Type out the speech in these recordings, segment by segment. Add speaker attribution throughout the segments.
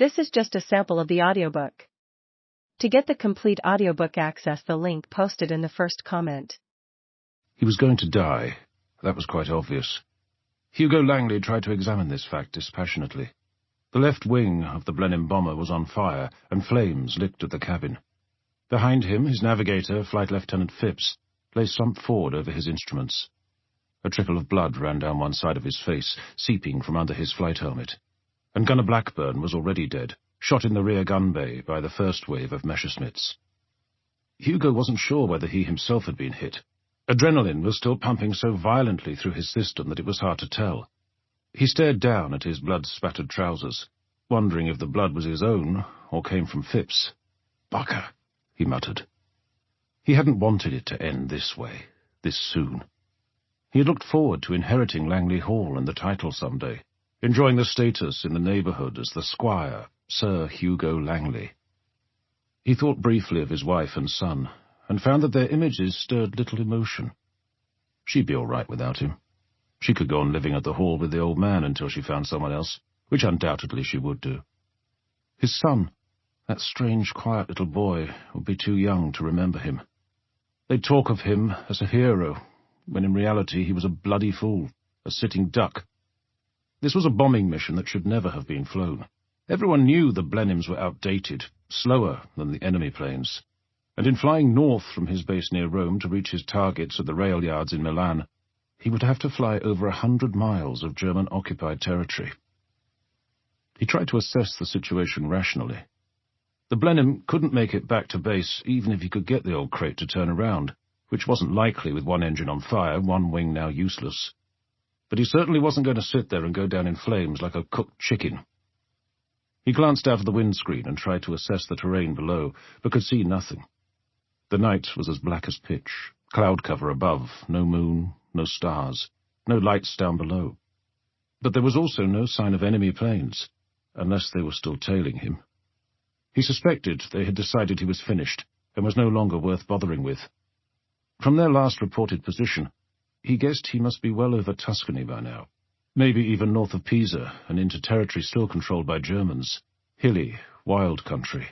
Speaker 1: This is just a sample of the audiobook. To get the complete audiobook, access the link posted in the first comment.
Speaker 2: He was going to die. That was quite obvious. Hugo Langley tried to examine this fact dispassionately. The left wing of the Blenheim bomber was on fire, and flames licked at the cabin. Behind him, his navigator, Flight Lieutenant Phipps, lay slumped forward over his instruments. A trickle of blood ran down one side of his face, seeping from under his flight helmet. And Gunner Blackburn was already dead, shot in the rear gun bay by the first wave of Messerschmitts. Hugo wasn't sure whether he himself had been hit. Adrenaline was still pumping so violently through his system that it was hard to tell. He stared down at his blood-spattered trousers, wondering if the blood was his own or came from Phipps. "Bugger," he muttered. He hadn't wanted it to end this way, this soon. He had looked forward to inheriting Langley Hall and the title someday, enjoying the status in the neighbourhood as the Squire, Sir Hugo Langley. He thought briefly of his wife and son, and found that their images stirred little emotion. She'd be all right without him. She could go on living at the Hall with the old man until she found someone else, which undoubtedly she would do. His son, that strange, quiet little boy, would be too young to remember him. They'd talk of him as a hero, when in reality he was a bloody fool, a sitting duck. This was a bombing mission that should never have been flown. Everyone knew the Blenheims were outdated, slower than the enemy planes, and in flying north from his base near Rome to reach his targets at the rail yards in Milan, he would have to fly over 100 miles of German-occupied territory. He tried to assess the situation rationally. The Blenheim couldn't make it back to base even if he could get the old crate to turn around, which wasn't likely with one engine on fire, one wing now useless. But he certainly wasn't going to sit there and go down in flames like a cooked chicken. He glanced out of the windscreen and tried to assess the terrain below, but could see nothing. The night was as black as pitch, cloud cover above, no moon, no stars, no lights down below. But there was also no sign of enemy planes, unless they were still tailing him. He suspected they had decided he was finished, and was no longer worth bothering with. From their last reported position, he guessed he must be well over Tuscany by now, maybe even north of Pisa and into territory still controlled by Germans, hilly, wild country.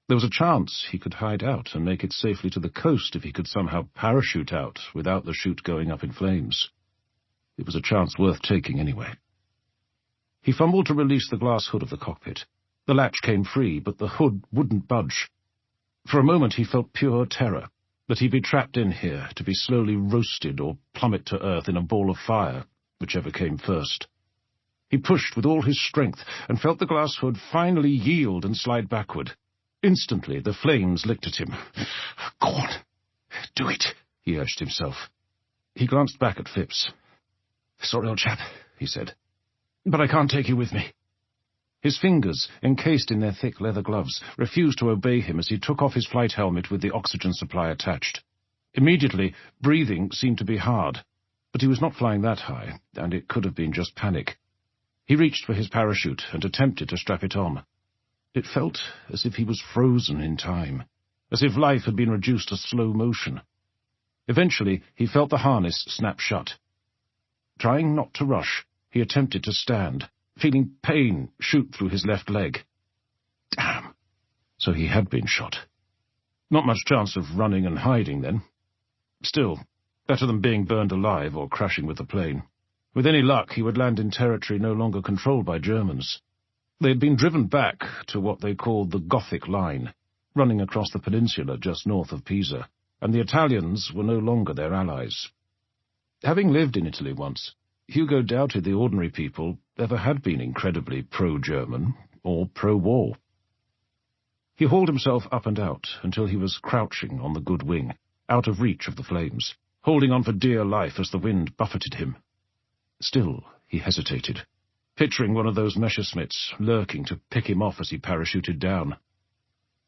Speaker 2: There was a chance he could hide out and make it safely to the coast if he could somehow parachute out without the chute going up in flames. It was a chance worth taking anyway. He fumbled to release the glass hood of the cockpit. The latch came free, but the hood wouldn't budge. For a moment he felt pure terror, that he'd be trapped in here to be slowly roasted or plummet to earth in a ball of fire, whichever came first. He pushed with all his strength and felt the glass hood finally yield and slide backward. Instantly, the flames licked at him. "Go on, do it," he urged himself. He glanced back at Phipps. "Sorry, old chap," he said, "but I can't take you with me." His fingers, encased in their thick leather gloves, refused to obey him as he took off his flight helmet with the oxygen supply attached. Immediately, breathing seemed to be hard, but he was not flying that high, and it could have been just panic. He reached for his parachute and attempted to strap it on. It felt as if he was frozen in time, as if life had been reduced to slow motion. Eventually, he felt the harness snap shut. Trying not to rush, he attempted to stand, feeling pain shoot through his left leg. Damn! So he had been shot. Not much chance of running and hiding, then. Still, better than being burned alive or crashing with the plane. With any luck, he would land in territory no longer controlled by Germans. They had been driven back to what they called the Gothic Line, running across the peninsula just north of Pisa, and the Italians were no longer their allies. Having lived in Italy once, Hugo doubted the ordinary people ever had been incredibly pro-German or pro-war. He hauled himself up and out until he was crouching on the good wing, out of reach of the flames, holding on for dear life as the wind buffeted him. Still, he hesitated, picturing one of those Messerschmitts lurking to pick him off as he parachuted down.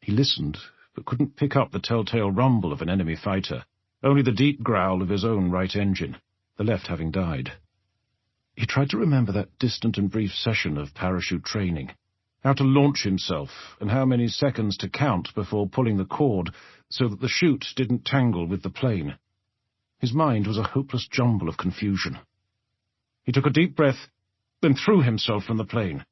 Speaker 2: He listened, but couldn't pick up the telltale rumble of an enemy fighter, only the deep growl of his own right engine, the left having died. He tried to remember that distant and brief session of parachute training, how to launch himself, and how many seconds to count before pulling the cord so that the chute didn't tangle with the plane. His mind was a hopeless jumble of confusion. He took a deep breath, then threw himself from the plane,